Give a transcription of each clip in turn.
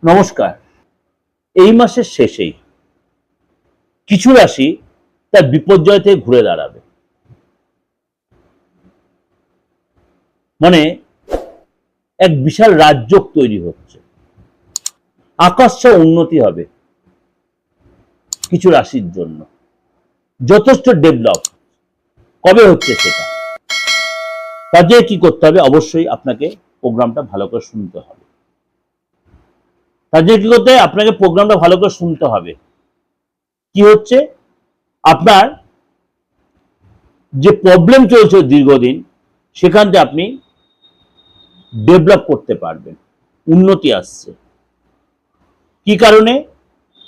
নমস্কার। এই মাসের শেষেই কিছু রাশি তার বিপর্যয় থেকে ঘুরে দাঁড়াবে। মানে এক বিশাল রাজযোগ তৈরি হচ্ছে, আকস্মিক উন্নতি হবে কিছু রাশির জন্য, যথেষ্ট ডেভেলপ। কবে হচ্ছে সেটা, তার জন্য কি করতে হবে? অবশ্যই আপনাকে প্রোগ্রামটা ভালো করে শুনতে হবে। তার জন্য কি করতে হবে? আপনাকে প্রোগ্রামটা ভালো করে শুনতে হবে। কি হচ্ছে, আপনার যে প্রবলেম চলছে দীর্ঘদিন, সেখান থেকে আপনি ডেভেলপ করতে পারবেন, উন্নতি আসছে। কি কারণে?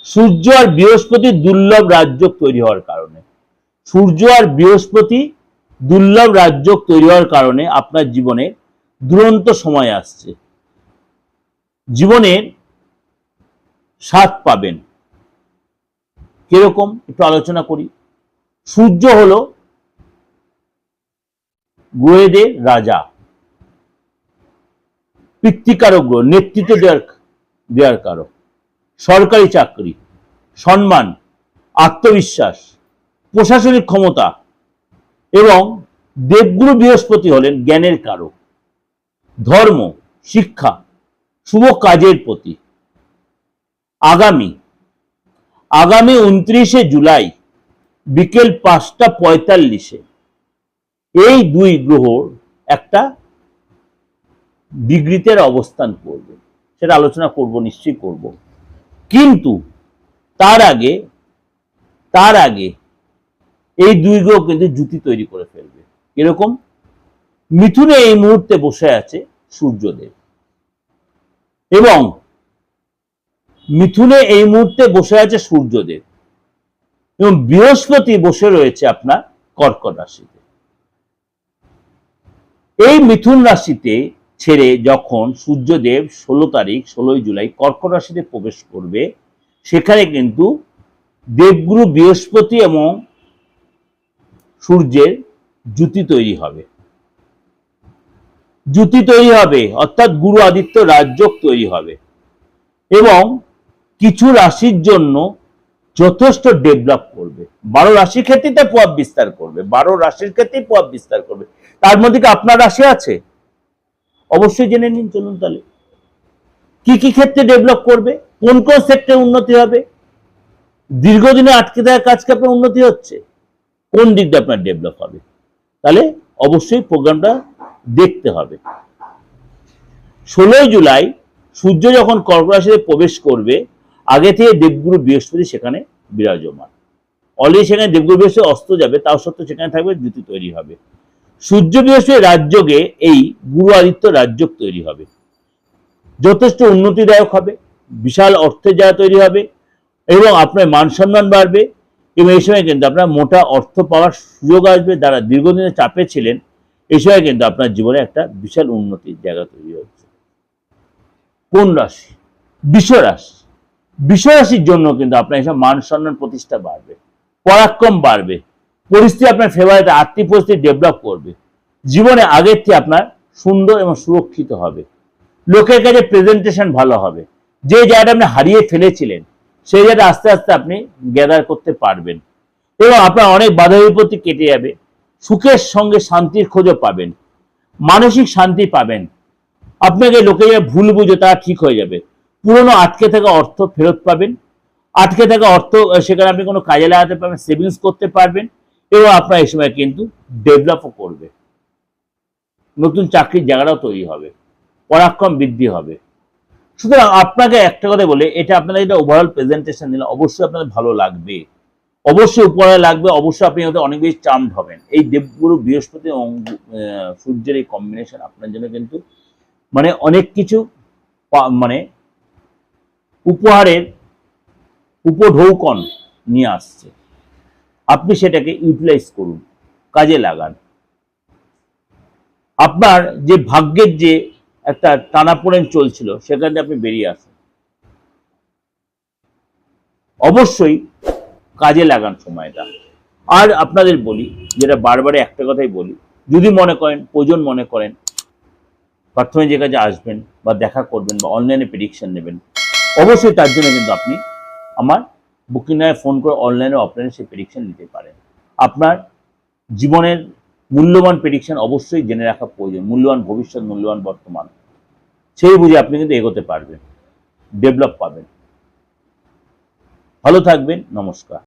সূর্য আর বৃহস্পতি দুর্লভ রাজযোগ তৈরি হওয়ার কারণে। সূর্য আর বৃহস্পতি দুর্লভ রাজযোগ তৈরি হওয়ার কারণে আপনার জীবনে দুরন্ত সময় আসছে, জীবনের স্বাদ পাবেন। কিরকম একটু আলোচনা করি। সূর্য হলো গ্রহেদের রাজা, পিতৃকারক গ্রহ, নেতৃত্ব দেওয়ার কারক, সরকারি চাকরি, সম্মান, আত্মবিশ্বাস, প্রশাসনিক ক্ষমতা। এবং দেবগুরু বৃহস্পতি হলেন জ্ঞানের কারক, ধর্ম, শিক্ষা, শুভ কাজের প্রতি। আগামী 29শে জুলাই বিকেল 5টা 45-এ এই দুই গ্রহ একটা ডিগ্রিতে অবস্থান করবে, সেটা আলোচনা করব, নিশ্চয়ই করব। কিন্তু তার আগে এই দুই গ্রহ কিন্তু জুতি তৈরি করে ফেলবে। এরকম মিথুনে এই মুহূর্তে বসে আছে সূর্যদেব, এবং মিথুনে এই মুহূর্তে বসে আছে সূর্যদেব, এবং বৃহস্পতি বসে রয়েছে আপনার কর্কট রাশিতে। এই মিথুন রাশিতে ছেড়ে যখন সূর্যদেব 16 জুলাই কর্কট রাশিতে প্রবেশ করবে, সেখানে কিন্তু দেবগুরু বৃহস্পতি এবং সূর্যের জুতি তৈরি হবে। জুতি তৈরি হবে অর্থাৎ গুরু আদিত্য রাজযোগ তৈরি হবে, এবং কিছু রাশির জন্য যথেষ্ট ডেভেলপ করবে। 12 রাশির ক্ষেত্রে প্রভাব বিস্তার করবে, 12 রাশির ক্ষেত্রেই প্রভাব বিস্তার করবে। তার মধ্যে কি আপনার রাশি আছে? অবশ্যই জেনে নিন। চলুন তাহলে কি কি ক্ষেত্রে ডেভেলপ করবে, কোন কোন সেক্টরে উন্নতি হবে, দীর্ঘদিনে আটকে থাকা কাজকে আপনার উন্নতি হচ্ছে, কোন দিকটা আপনার ডেভেলপ হবে। তাহলে অবশ্যই প্রোগ্রামটা দেখতে হবে। 16 জুলাই সূর্য যখন কর্কট রাশিতে প্রবেশ করবে, আগে থেকে দেবগুরু বৃহস্পতি সেখানে বিরাজমান। অলরেডি সেখানে দেবগুরু বৃহস্পতি অস্ত যাবে, তাও সত্ত্বেও সেখানে থাকবে, জুতি তৈরি হবে। সূর্য বৃহস্পতি রাজযোগে এই গুরু আদিত্য রাজযোগ তৈরি হবে, যথেষ্ট উন্নতিদায়ক হবে, বিশাল অর্থের জায়গা তৈরি হবে, এবং আপনার মান সম্মান বাড়বে। এবং এই সময় কিন্তু আপনার মোটা অর্থ পাওয়ার সুযোগ আসবে। যারা দীর্ঘদিনের চাপে ছিলেন, এই সময় কিন্তু আপনার জীবনে একটা বিশাল উন্নতির জায়গা তৈরি হচ্ছে। কোন রাশি? বৃষ রাশি। বৃষ রাশির জন্য কিন্তু আপনার এসব মান সম্মান প্রতিষ্ঠা বাড়বে, পরাক্রম বাড়বে, পরিস্থিতি আপনার ফেভারিতে, আর্থিক পরিস্থিতি ডেভেলপ করবে। জীবনে আগের থেকে আপনার সুন্দর এবং সুরক্ষিত হবে, লোকের কাছে প্রেজেন্টেশন ভালো হবে। যে জায়গাটা আপনি হারিয়ে ফেলেছিলেন, সেই জায়গাটা আস্তে আস্তে আপনি গ্যাদার করতে পারবেন, এবং আপনার অনেক বাধা বিপত্তি কেটে যাবে। সুখের সঙ্গে শান্তির খোঁজও পাবেন, মানসিক শান্তি পাবেন। আপনাকে লোকে যে ভুল বুঝে তা ঠিক হয়ে যাবে। পুরনো আটকে থাকা অর্থ ফেরত পাবেন, আটকে থাকা অর্থ সেখানে আপনি কোনো কাজে লাগাতে পারবেন, সেভিংস করতে পারবেন, এবং আপনার এই সময় কিন্তু ডেভেলপও করবে। নতুন চাকরির জায়গাটাও তৈরি হবে, পরাক্রম বৃদ্ধি হবে। সুতরাং আপনাকে একটা কথা বলে, এটা আপনারা এটা ওভারঅল প্রেজেন্টেশন দিলে অবশ্যই আপনাদের ভালো লাগবে, অবশ্যই উপরে লাগবে, অবশ্যই আপনি হয়তো অনেক বেশি চার্মড হবেন। এই দেবগুরু বৃহস্পতি এবং সূর্যের এই কম্বিনেশন আপনার জন্য কিন্তু মানে অনেক কিছু মানে উপহারের উপঢৌকন নিয়ে আসছে। আপনি সেটাকে ইউটিলাইজ করুন, কাজে লাগান। আপনার যে ভাগ্যের যে একটা টানাপোড়েন চলছিল, সেখান থেকে আপনি বেরিয়ে আসুন। অবশ্যই কাজে লাগান সময়টা। আর আপনাদের বলি, যেটা বারবার একটা কথাই বলি, যদি মনে করেন, প্রয়োজন মনে করেন, প্রাথমিক যে কাজে আসবেন বা দেখা করবেন বা অনলাইনে প্রেডিকশন নেবেন, অবশ্যই তার জন্য কিন্তু আপনি আমার বুকিং নামে ফোন করে অনলাইনে অফলাইনে সেই প্রেডিকশন নিতে পারেন। আপনার জীবনের মূল্যবান প্রেডিকশন অবশ্যই জেনে রাখা প্রয়োজন, মূল্যবান ভবিষ্যৎ, মূল্যবান বর্তমান, সেই বুঝে আপনি কিন্তু এগোতে পারবেন, ডেভেলপ পাবেন। ভালো থাকবেন, নমস্কার।